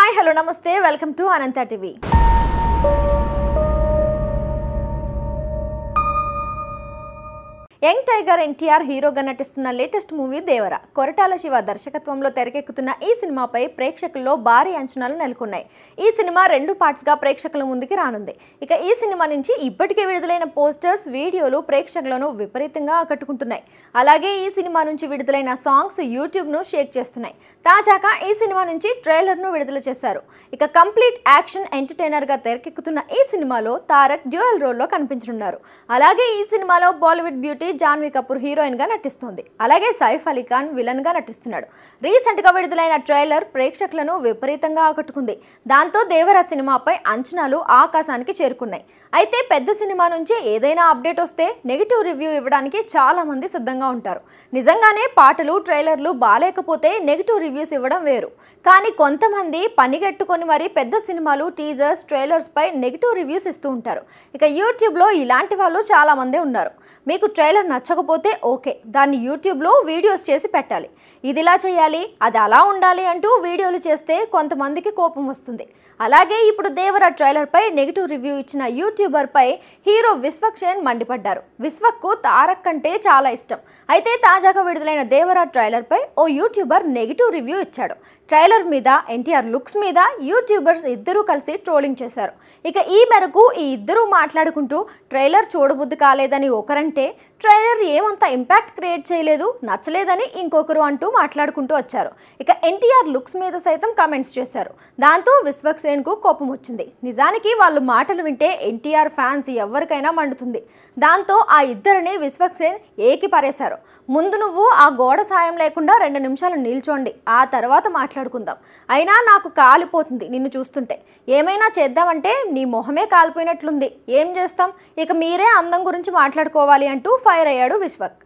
Hi hello నమస్తే welcome to Anantha TV. Young tiger NTR హీరోగా నటిస్తున్న లేటెస్ట్ మూవీ దేవర. కొరటాల శివ దర్శకత్వంలో తెరకెక్కుతున్న ఈ సినిమాపై ప్రేక్షకుల్లో భారీ అంచనాలు నెలకొన్నాయి. ఈ సినిమా 2 పార్ట్స్గా ప్రేక్షకుల ముందుకి రానుంది. ఇక ఈ సినిమా నుంచి ఇప్పటికే విడుదలైన పోస్టర్స్, వీడియోలు ప్రేక్షకులను విపరీతంగా ఆకట్టుకుంటున్నాయి. అలాగే ఈ సినిమా నుంచి విడుదలైన సాంగ్స్ యూట్యూబ్ను షేక్ చేస్తున్నాయి. తాజాగా ఈ సినిమా నుంచి ట్రైలర్ను విడుదల చేశారు. ఇక కంప్లీట్ యాక్షన్ ఎంటర్టైనర్గా తెరకెక్కుతున్న ఈ సినిమాలో తారక్ డ్యూయల్ రోల్లో కనిపించనున్నారు. అలాగే ఈ సినిమాలో బాలీవుడ్ బ్యూటీ జాన్వీ కపూర్ హీరోయిన్ గా నటిస్తుంది. అలాగే సైఫ్ అలీ ఖాన్ విలన్ గా నటిస్తున్నాడు. రీసెంట్ గా విడుదలైన ట్రైలర్ ప్రేక్షకులను విపరీతంగా ఆకట్టుకుంది. దాంతో దేవర సినిమాపై అంచనాలు ఆకాశానికి చేరుకున్నాయి. అయితే పెద్ద సినిమా నుంచి ఏదైనా అప్డేట్ వస్తే నెగిటివ్ రివ్యూ ఇవ్వడానికి చాలా మంది సిద్ధంగా ఉంటారు. నిజంగానే పాటలు, ట్రైలర్లు బాలేకపోతే నెగిటివ్ రివ్యూస్ ఇవ్వడం వేరు. కానీ కొంతమంది పనిగట్టుకొని మరి పెద్ద సినిమాలు, టీజర్స్, ట్రైలర్స్ పై నెగిటివ్ రివ్యూస్ ఇస్తూ ఉంటారు. ఇక యూట్యూబ్లో ఇలాంటి వాళ్ళు చాలా మందే ఉన్నారు. మీకు ట్రైలర్ నచ్చకపోతే ఓకే, దాన్ని యూట్యూబ్లో వీడియోస్ చేసి పెట్టాలి, ఇది ఇలా చేయాలి, అది అలా ఉండాలి అంటూ వీడియోలు చేస్తే కొంతమందికి కోపం వస్తుంది. అలాగే ఇప్పుడు దేవర ట్రైలర్పై నెగిటివ్ రివ్యూ ఇచ్చిన యూట్యూబర్పై హీరో విశ్వక్ సేన్ మండిపడ్డారు. విశ్వక్కు తారక్ అంటే చాలా ఇష్టం. అయితే తాజాగా విడుదలైన దేవర ట్రైలర్పై ఓ యూట్యూబర్ నెగిటివ్ రివ్యూ ఇచ్చాడు. ట్రైలర్ మీద, ఎన్టీఆర్ లుక్స్ మీద యూట్యూబర్స్ ఇద్దరూ కలిసి ట్రోలింగ్ చేశారు. ఇక ఈ మేరకు ఈ ఇద్దరూ మాట్లాడుకుంటూ ట్రైలర్ చూడబుద్ధి కాలేదని ఒకరంటే, ట్రైలర్ ఏమంత ఇంపాక్ట్ క్రియేట్ చేయలేదు, నచ్చలేదని ఇంకొకరు అంటూ మాట్లాడుకుంటూ వచ్చారు. ఇక ఎన్టీఆర్ లుక్స్ మీద సైతం కామెంట్స్ చేశారు. దాంతో విశ్వక్ సేన్కు కోపం వచ్చింది. నిజానికి వాళ్ళు మాటలు వింటే ఎన్టీఆర్ ఫ్యాన్స్ ఎవరికైనా మండుతుంది. దాంతో ఆ ఇద్దరిని విశ్వక్ సేన్ ఏకి పారేశారు. ముందు నువ్వు ఆ గోడ సాయం లేకుండా 2 నిమిషాలు నిల్చోండి, ఆ తర్వాత మాట్లాడుకుందాం. అయినా నాకు కాలిపోతుంది నిన్ను చూస్తుంటే. ఏమైనా చేద్దామంటే నీ మొహమే కాలిపోయినట్లుంది, ఏం చేస్తాం, ఇక మీరే అందం గురించి మాట్లాడుకోవాలి అంటూ ఫైర్ అయ్యాడు విశ్వక్.